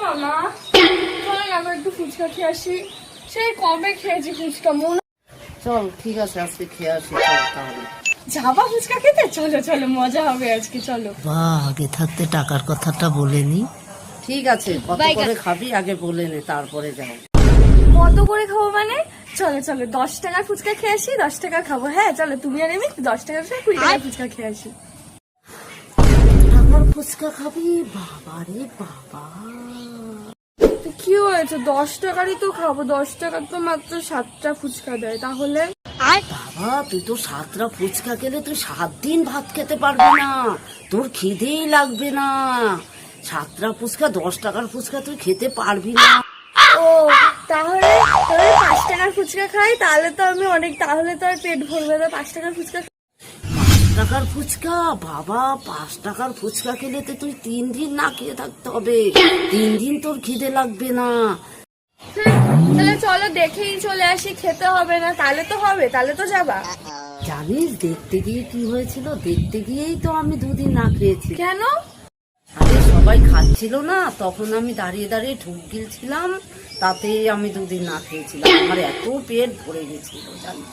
না মা, চলো না আবার একটু ফুচকা খেয়ে আসি। সেই কবে খেয়েছি ফুচকা, মনে চল ঠিক আছে, আজকে খেয়ে আসি। চল তাহলে যাবা ফুচকা খেতে? চলো চলো, মজা হবে আজকে, চলো। বাহ, আগে থাকতে টাকার কথাটা বলেনি। ঠিক আছে, কত করে খাবি আগে বলে নে, তারপরে যাও। কত করে খাবো মানে? চলো চলো, 10 টাকার ফুচকা খেয়ে আসি, 10 টাকা খাবো। হ্যাঁ চলো, তুমি আর আমি 10 টাকার 20 টাকার ফুচকা খেয়ে আসি। টাকার ফুচকা খাবি? বাবা রে বাবা, তো কি হয়েছে, 10 টাকারই তো খাবো। 10 টাকার তো মাত্র 7টা ফুচকা দেয়, তাহলে বাবা তুই তো 7টা ফুচকা খেলে তুই 7 দিন ভাত খেতে পারবি না, তোর খিদেই লাগবে না। 7টা ফুচকা, 10 টাকার ফুচকা তুই খেতে পারবি না। ও তাহলে 5 টাকার ফুচকা খাই, তাহলে তো আমি অনেক, তাহলে তো আর পেট ভরবে না। 5 টাকার ফুচকা 5 টাকার ফুচকা? বাবা 5 টাকার ফুচকা খেলে তো তুই 3 দিন না খেয়ে থাকতে হবে, 3 দিন তোর খিদে লাগবে না। তাহলে চলো দেখেই চলে আসি, খেতে হবে না, তাহলে তো হবে, তাহলে তো যাবা। জানিস দেখতে গিয়ে কি হয়েছিল? দেখতে গিয়েই তো আমি 2 দিন না খেয়েছি। কেন? আরে সবাই খাচ্ছিল না, তখন আমি দাঁড়িয়ে দাঁড়িয়ে ঢুক গিয়েছিলাম, তাতেই আমি 2 দিন না খেয়েছিলাম। আমার এত পেট ভরে গেছিল জানিস।